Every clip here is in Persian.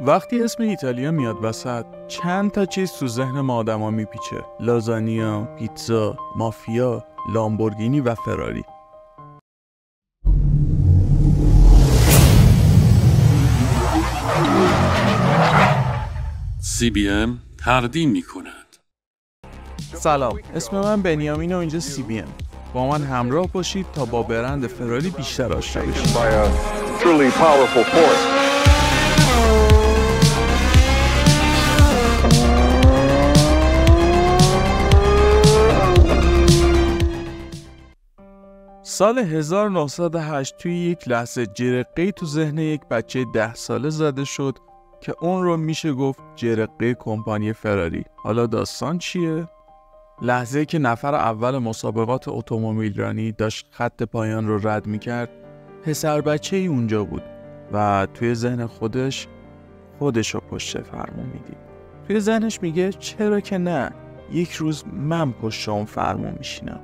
وقتی اسم ایتالیا میاد وسط چند تا چیز تو ذهن ما آدما میپیچه: لازانیا، پیتزا، مافیا، لامبورگینی و فراری. CBM تقدیم می‌کند. سلام، اسم من بنیامین و اینجا CBM. با من همراه باشید تا با برند فراری بیشتر آشنا بشید. سال 1908 توی یک لحظه جرقه‌ای تو ذهن یک بچه 10 ساله زده شد که اون رو میشه گفت جرقه کمپانی فراری. حالا داستان چیه؟ لحظه‌ای که نفر اول مسابقات اتومبیلرانی داشت خط پایان رو رد می‌کرد، پسر بچه‌ای اونجا بود و توی ذهن خودش رو پشت فرمون میدید. توی ذهنش میگه چرا که نه، یک روز من پشت اون فرمون میشینم.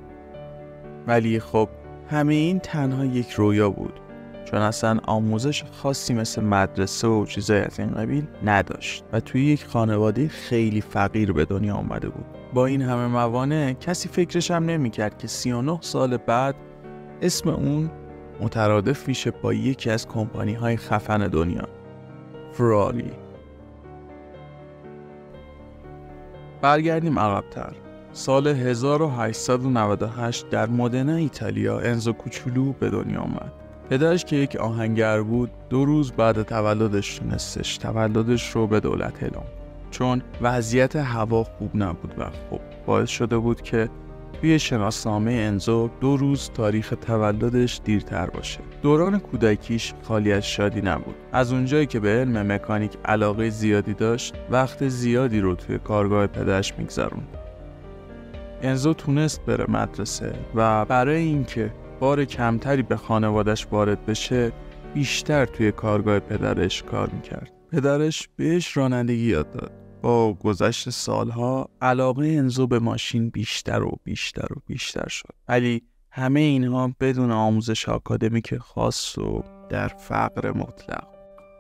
ولی خب همه این تنها یک رویا بود، چون اصلا آموزش خاصی مثل مدرسه و چیزای از این قبیل نداشت و توی یک خانواده خیلی فقیر به دنیا آمده بود. با این همه موانع کسی فکرش هم نمی‌کرد که 39 سال بعد اسم اون مترادف میشه با یکی از کمپانی‌های خفن دنیا، فراری. برگردیم عقب‌تر. سال 1898 در مودنا ایتالیا انزو کوچولو به دنیا آمد. پدرش که یک آهنگر بود 2 روز بعد تولدش تونستش تولدش رو به دولت اعلام، چون وضعیت هوا خوب نبود و خب باعث شده بود که توی شناسنامه انزو 2 روز تاریخ تولدش دیرتر باشه. دوران کودکیش خالی از شادی نبود. از اونجایی که به علم مکانیک علاقه زیادی داشت، وقت زیادی رو توی کارگاه پدرش میگذروند. انزو تونست بره مدرسه و برای اینکه بار کمتری به خانوادش وارد بشه بیشتر توی کارگاه پدرش کار میکرد. پدرش بهش رانندگی یاد داد. با گذشت سالها علاقه انزو به ماشین بیشتر و بیشتر شد. ولی همه اینها بدون آموزش آکادمیک خاص و در فقر مطلق.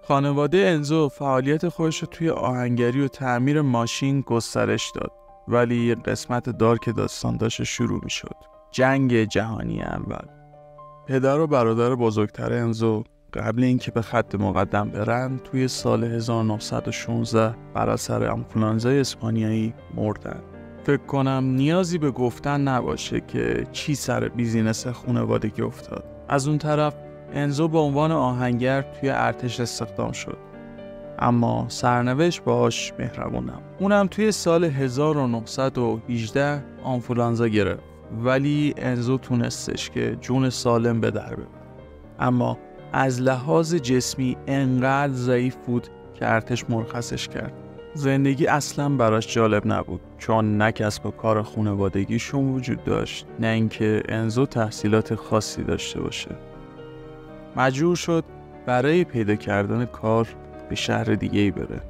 خانواده انزو فعالیت خودش رو توی آهنگری و تعمیر ماشین گسترش داد. ولی یه قسمت دارک داستان داشت شروع می شد. جنگ جهانی اول. پدر و برادر بزرگتر انزو قبل اینکه به خط مقدم برن توی سال 1916 بر اثر آنفولانزای اسپانیایی مردن. فکر کنم نیازی به گفتن نباشه که چی سر بیزینس خانوادگی افتاد. از اون طرف انزو به عنوان آهنگر توی ارتش استخدام شد. اما سرنوشت باهاش مهربون نبود. اونم توی سال 1918 آنفولانزا گرفت. ولی انزو تونستش که جون سالم به در ببره. اما از لحاظ جسمی انقدر ضعیف بود که ارتش مرخصش کرد. زندگی اصلا براش جالب نبود، چون نه کسب و کار خانوادگیشون وجود داشت، نه اینکه انزو تحصیلات خاصی داشته باشه. مجبور شد برای پیدا کردن کار به شهر دیگه‌ای بره.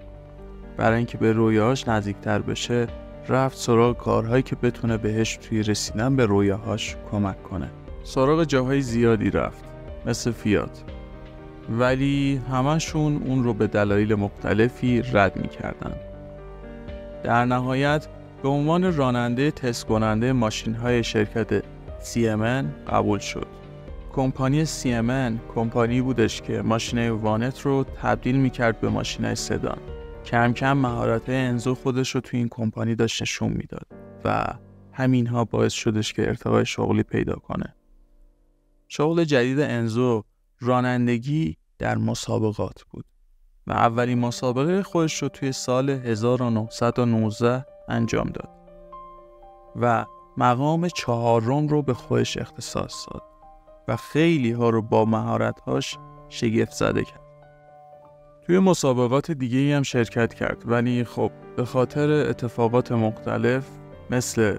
برای اینکه به رویاهاش نزدیکتر بشه رفت سراغ کارهایی که بتونه بهش توی رسیدن به رویاهاش کمک کنه. سراغ جاهای زیادی رفت، مثل فیات، ولی همشون اون رو به دلایل مختلفی رد می‌کردن. در نهایت به عنوان راننده تست کننده ماشین‌های شرکت CMN قبول شد. کمپانی CMN کمپانی بودش که ماشین‌های وانت رو تبدیل می‌کرد به ماشین‌های سدان. کم کم مهارت انزو خودش رو توی این کمپانی داشت نشون میداد و همینها باعث شدش که ارتقای شغلی پیدا کنه. شغل جدید انزو رانندگی در مسابقات بود و اولین مسابقه خودش رو توی سال 1919 انجام داد و مقام 4م رو به خودش اختصاص داد و خیلی ها رو با مهارت‌هاش شگفت زده کرد. توی مسابقات دیگه‌ای هم شرکت کرد، ولی خب به خاطر اتفاقات مختلف مثل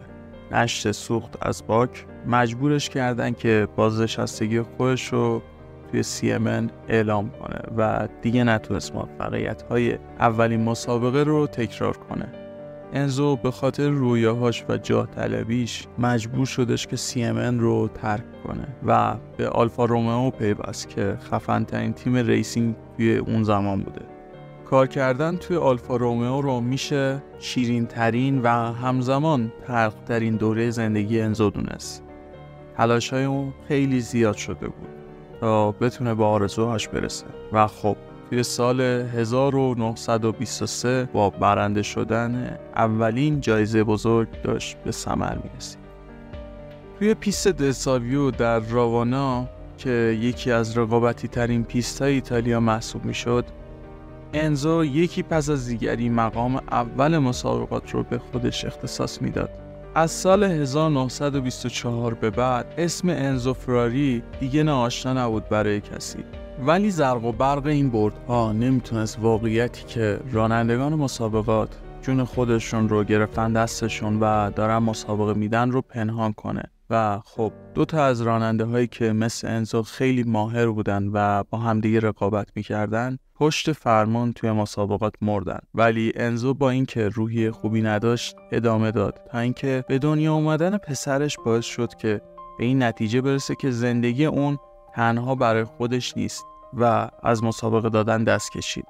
نشت سوخت از باک مجبورش کردن که بازنشستگی خودش رو توی CMN اعلام کنه و دیگه نتونست موفقیت‌های اولین مسابقه رو تکرار کنه. انزو به خاطر رویاهاش و جاه طلبیش مجبور شدش که CMN رو ترک کنه و به آلفا رومئو پیوست که خفن ترین تیم ریسینگ توی اون زمان بوده. کار کردن توی آلفا رومئو رو میشه شیرین ترین و همزمان تلخ ترین دوره زندگی انزو دونست. تلاش‌های اون خیلی زیاد شده بود تا بتونه به آرزوهاش برسه و خب توی سال 1923 با برنده شدن اولین جایزه بزرگ داشت به ثمر میرسید. توی پیست دلساویو در راوانا که یکی از رقابتی ترین پیست‌های ایتالیا محسوب میشد، انزو یکی پس از دیگری مقام اول مسابقات رو به خودش اختصاص میداد. از سال 1924 به بعد اسم انزو فراری دیگه ناآشنا نبود برای کسی، ولی زرق و برق این بردها نمیتونست واقعیتی که رانندگان مسابقات جون خودشون رو گرفتن دستشون و دارن مسابقه میدن رو پنهان کنه. و خب دوتا از راننده هایی که مثل انزو خیلی ماهر بودن و با همدیگه رقابت میکردن پشت فرمان توی مسابقات مردن، ولی انزو با اینکه روحیه خوبی نداشت ادامه داد تا اینکه به دنیا اومدن پسرش باعث شد که به این نتیجه برسه که زندگی اون تنها برای خودش نیست و از مسابقه دادن دست کشید.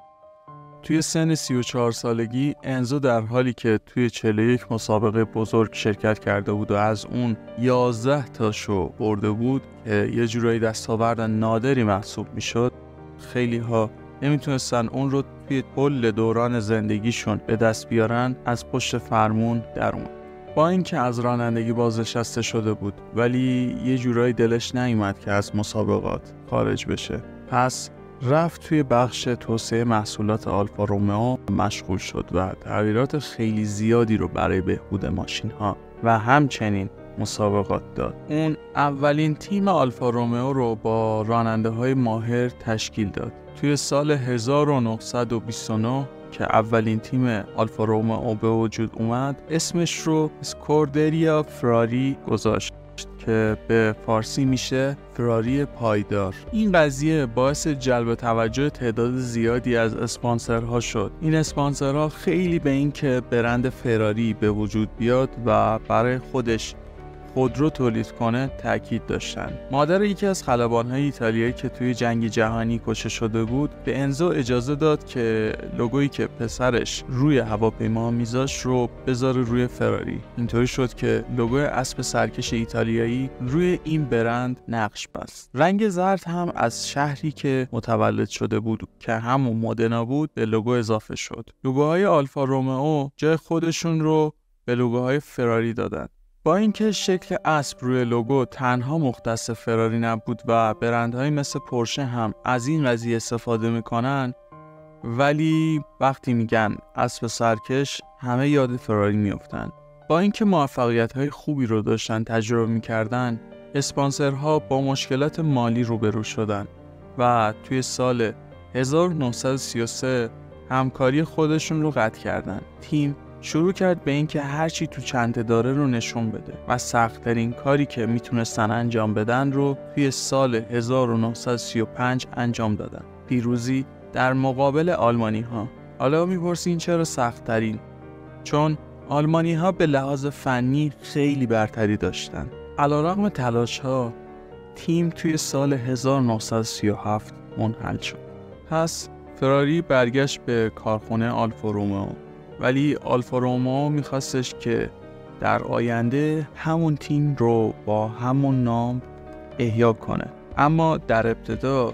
توی سن 34 سالگی انزو در حالی که توی 41 مسابقه بزرگ شرکت کرده بود و از اون 11 تاشو برده بود که یه جورایی دستاورد نادری محسوب میشد، خیلی ها نمیتونستن اون رو توی کل دوران زندگیشون به دست بیارن، از پشت فرمون در اون. با اینکه از رانندگی بازنشسته شده بود ولی یه جورایی دلش نیومد که از مسابقات خارج بشه، پس رفت توی بخش توسعه محصولات آلفا رومئو مشغول شد و تغییرات خیلی زیادی رو برای بهبود ماشین ها و همچنین مسابقات داد. اون اولین تیم آلفا رومئو رو با راننده های ماهر تشکیل داد. توی سال 1929 که اولین تیم آلفا رومئو به وجود اومد، اسمش رو اسکودریا فراری گذاشت که به فارسی میشه فراری پایدار. این قضیه باعث جلب توجه تعداد زیادی از اسپانسرها شد. این اسپانسرها خیلی به این که برند فراری به وجود بیاد و برای خودش خودرو تولید کنه تاکید داشتن. مادر یکی از خلبان‌های ایتالیایی که توی جنگ جهانی کشته شده بود به انزو اجازه داد که لوگویی که پسرش روی هواپیما میذاشت رو بذاره روی فراری. اینطوری شد که لوگوی اسب سرکش ایتالیایی روی این برند نقش بست. رنگ زرد هم از شهری که متولد شده بود که همون مودنا بود به لوگو اضافه شد. لوگوهای آلفا رومئو جای خودشون رو به لوگوهای فراری دادن. با اینکه شکل اسب روی لوگو تنها مختص فراری نبود و برندهای مثل پورشه هم از این قضیه استفاده میکنن، ولی وقتی میگن اسب سرکش همه یاد فراری میافتن. با اینکه موفقیت‌های خوبی رو داشتن تجربه میکردن، اسپانسرها با مشکلات مالی روبرو شدن و توی سال 1933 همکاری خودشون رو قطع کردن. تیم شروع کرد به این که هرچی تو چنته داره رو نشون بده و سخت‌ترین کاری که میتونستن انجام بدن رو توی سال 1935 انجام دادن. پیروزی در مقابل آلمانی ها. حالا میپرسین چرا سخت‌ترین؟ چون آلمانی ها به لحاظ فنی خیلی برتری داشتن. علیرغم تلاش ها تیم توی سال 1937 منحل شد. پس فراری برگشت به کارخونه آلفا رومئو، ولی آلفا رومئو میخواستش که در آینده همون تیم رو با همون نام احیا کنه. اما در ابتدا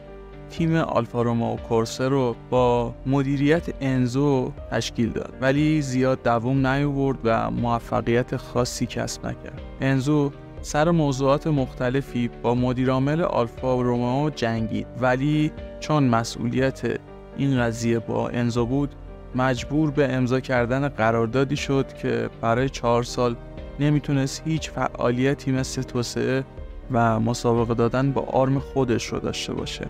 تیم آلفا رومئو کورسه رو با مدیریت انزو تشکیل داد، ولی زیاد دوام نیاورد و موفقیت خاصی کسب نکرد. انزو سر موضوعات مختلفی با مدیرعامل آلفا رومئو جنگید، ولی چون مسئولیت این قضیه با انزو بود مجبور به امضا کردن قراردادی شد که برای 4 سال نمیتونست هیچ فعالیتی مثل توسعه و مسابقه دادن با آرم خودش رو داشته باشه.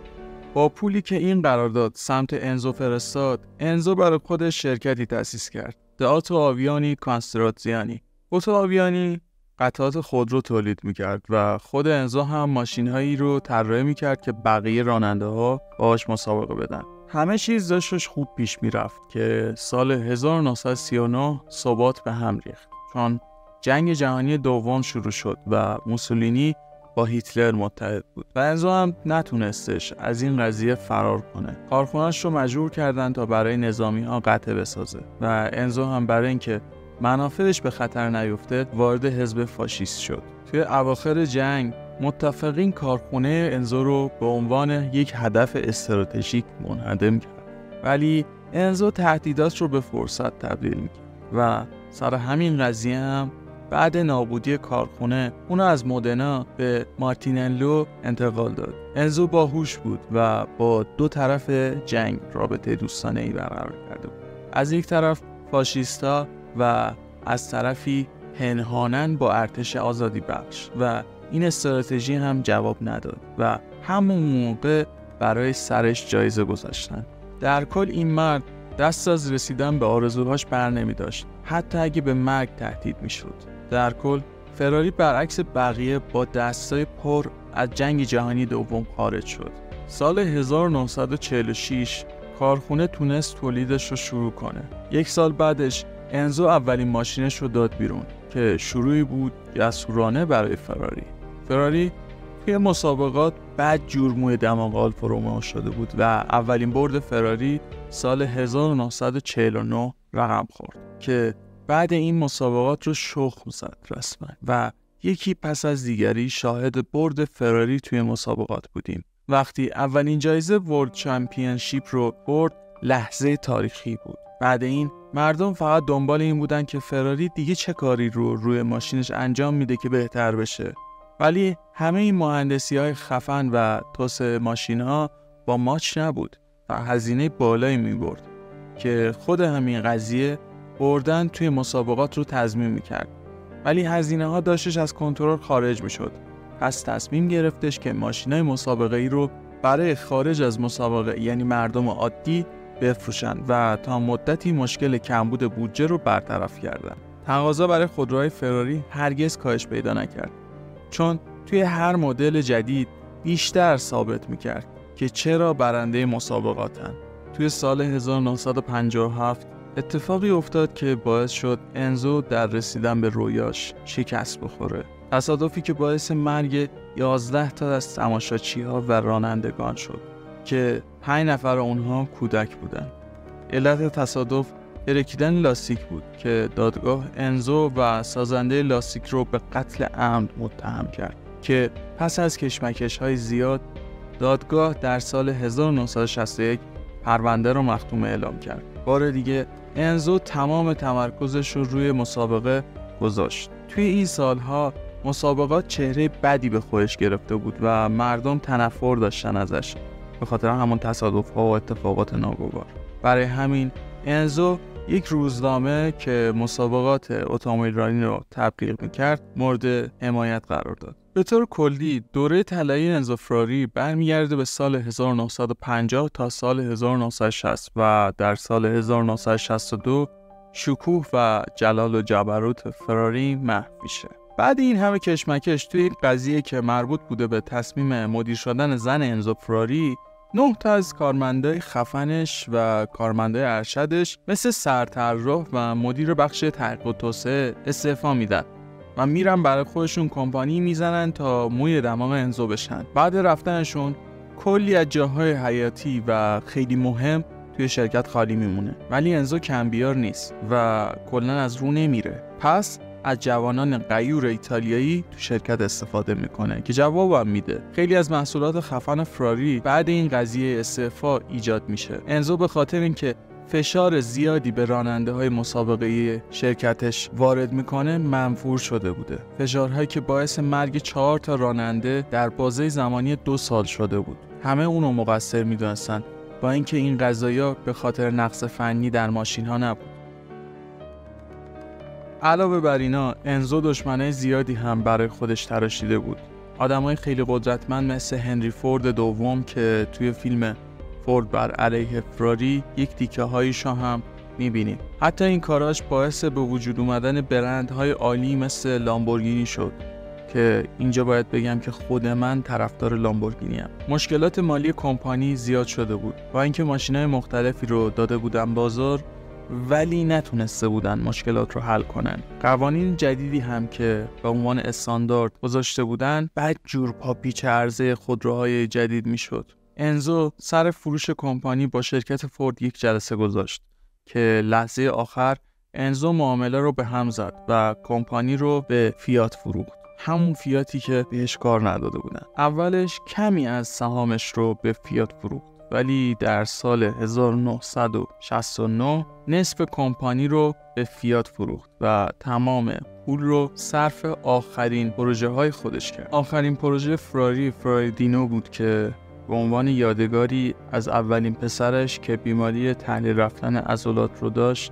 با پولی که این قرارداد سمت انزو فرستاد، انزو برای خودش شرکتی تأسیس کرد، اتو آویانی کانستراتزیانی. اتو آویانی قطعات خودرو تولید میکرد و خود انزو هم ماشین‌هایی رو طراحی میکرد که بقیه راننده‌ها باهاش مسابقه بدن. همه چیز داشتش خوب پیش میرفت که سال 1939 ثبات به هم ریخت، چون جنگ جهانی دوم شروع شد و موسولینی با هیتلر متحد بود و انزو هم نتونستش از این قضیه فرار کنه. کارخونه‌اش رو مجبور کردن تا برای نظامی‌ها قطعه بسازه و انزو هم برای اینکه منافعش به خطر نیفته وارد حزب فاشیست شد. توی اواخر جنگ متفقین کارخونه انزو رو به عنوان یک هدف استراتژیک منهدم کرد، ولی انزو تهدیدات رو به فرصت تبدیل می‌کرد و سر همین قضیه هم بعد نابودی کارخونه اونو از مودنا به مارتینلو انتقال داد. انزو باهوش بود و با دو طرف جنگ رابطه دوستانه‌ای برقرار کرده بود. از یک طرف فاشیستا و از طرفی پنهاناً با ارتش آزادی بخش و این استراتژی هم جواب نداد و همون موقع برای سرش جایزه گذاشتن. در کل این مرد دست از رسیدن به آرزوهاش بر نمی داشت، حتی اگه به مرگ تهدید می شد. در کل فراری برعکس بقیه با دستای پر از جنگ جهانی دوم خارج شد. سال 1946 کارخونه تونست تولیدش رو شروع کنه. یک سال بعدش انزو اولین ماشینش رو داد بیرون که شروعی بود جسورانه برای فراری توی مسابقات بعد جور موی دماغ آلفا رومئو شده بود و اولین برد فراری سال 1949 رقم خورد که بعد این مسابقات رو شخم زد رسما و یکی پس از دیگری شاهد برد فراری توی مسابقات بودیم. وقتی اولین جایزه ورلد چمپیونشیپ رو برد لحظه تاریخی بود. بعد این مردم فقط دنبال این بودن که فراری دیگه چه کاری رو روی ماشینش انجام میده که بهتر بشه. ولی همه این مهندسی‌های خفن و توسعه ماشین‌ها با ماچ نبود و هزینه بالایی می‌برد که خود همین قضیه بردن توی مسابقات رو تضمین می‌کرد. ولی هزینه‌ها داشتش از کنترل خارج می‌شد. پس تصمیم گرفتش که ماشین‌های مسابقه‌ای رو برای خارج از مسابقه یعنی مردم عادی بفروشن و تا مدتی مشکل کمبود بودجه رو برطرف کردن. تقاضا برای خودروهای فراری هرگز کاهش پیدا نکرد، چون توی هر مدل جدید بیشتر ثابت میکرد که چرا برنده مسابقاتن. توی سال 1957 اتفاقی افتاد که باعث شد انزو در رسیدن به رویاش شکست بخوره. تصادفی که باعث مرگ 11 تا از تماشاچی‌ها و رانندگان شد که 5 نفر اونها کودک بودن. علت تصادف ترکیدن لاستیک بود که دادگاه انزو و سازنده لاستیک رو به قتل عمد متهم کرد که پس از کشمکش‌های زیاد دادگاه در سال 1961 پرونده رو مختوم اعلام کرد. بار دیگه انزو تمام تمرکزش رو روی مسابقه گذاشت. توی این سالها مسابقات چهره بدی به خودش گرفته بود و مردم تنفر داشتن ازش به خاطر همون تصادف‌ها و اتفاقات ناگوار. برای همین انزو یک روزنامه که مسابقات اتومبیل رانی رو تبلیغ می‌کرد مورد حمایت قرار داد. به طور کلی دوره طلایی انزو فراری برمیگرده به سال 1950 تا سال 1960 و در سال 1962 شکوه و جلال و جبروت فراری محو میشه. بعد این همه کشمکش توی این قضیه که مربوط بوده به تصمیم مدیر شدن زن انزو فراری، 9 تا از کارمندای خفنش و کارمندای ارشدش مثل سرطراح و مدیر بخش تحقیق و توسعه استعفا میدن و میرن برای خودشون کمپانی میزنن تا موی دماغ انزو بشن. بعد رفتنشون کلی از جاهای حیاتی و خیلی مهم توی شرکت خالی میمونه، ولی انزو کمبیار نیست و کلا از رو نمیره. پس از جوانان غیور ایتالیایی تو شرکت استفاده میکنه که جوابم میده. خیلی از محصولات خفن فراری بعد این قضیه استعفا ایجاد میشه. انزو به خاطر اینکه فشار زیادی به راننده های مسابقه شرکتش وارد میکنه منفور شده بوده. فشارهایی که باعث مرگ 4 تا راننده در بازه زمانی 2 سال شده بود. همه اونو مقصر میدونستن، با اینکه این قضایا به خاطر نقص فنی در ماشین ها نبود. علاوه بر اینا انزو دشمنای زیادی هم برای خودش تراشیده بود. آدمای خیلی قدرتمند مثل هنری فورد دوم که توی فیلم فورد بر علیه فراری یک تیکه هایشو هم میبینیم. حتی این کاراش باعث به وجود اومدن برندهای عالی مثل لامبورگینی شد که اینجا باید بگم که خود من طرفدار لامبورگینی ام. مشکلات مالی کمپانی زیاد شده بود. با اینکه ماشینای مختلفی رو داده بودن بازار، ولی نتونسته بودن مشکلات رو حل کنن. قوانین جدیدی هم که به عنوان استاندارد گذاشته بودن بدجور پاپیچ عرضه خودروهای جدید میشد. انزو سر فروش کمپانی با شرکت فورد یک جلسه گذاشت که لحظه آخر انزو معامله رو به هم زد و کمپانی رو به فیات فروخت. همون فیاتی که بهش کار نداده بودن. اولش کمی از سهامش رو به فیات فروخت، ولی در سال 1969 نصف کمپانی رو به فیات فروخت و تمام پول رو صرف آخرین پروژه های خودش کرد. آخرین پروژه فراری دینو بود که به عنوان یادگاری از اولین پسرش که بیماری تحلیل رفتن عضلات رو داشت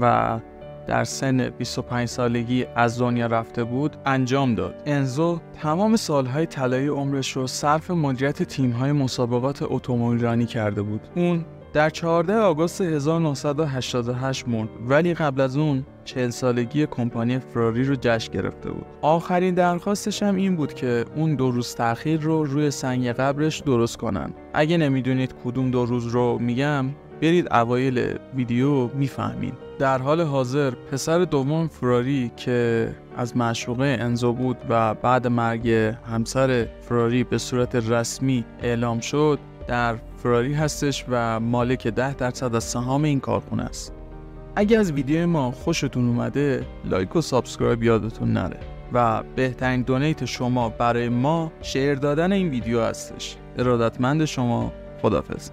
و در سن 25 سالگی از دنیا رفته بود انجام داد. انزو تمام سالهای طلایی عمرش رو صرف مدیریت تیم‌های مسابقات اتومبیلرانی کرده بود. اون در 14 آگوست 1988 مرد، ولی قبل از اون 40 سالگی کمپانی فراری رو جشن گرفته بود. آخرین درخواستش هم این بود که اون 2 روز تأخیر رو روی سنگ قبرش درست کنن. اگه نمیدونید کدوم 2 روز رو میگم، برید اوایل ویدیو میفهمین. در حال حاضر پسر دوم فراری که از معشوقه انزو بود و بعد مرگ همسر فراری به صورت رسمی اعلام شد، در فراری هستش و مالک 10% از سهام این کارخونه است. اگه از ویدیو ما خوشتون اومده، لایک و سابسکرایب یادتون نره و بهترین دونیت شما برای ما شیر دادن این ویدیو هستش. ارادتمند شما. خداحافظ.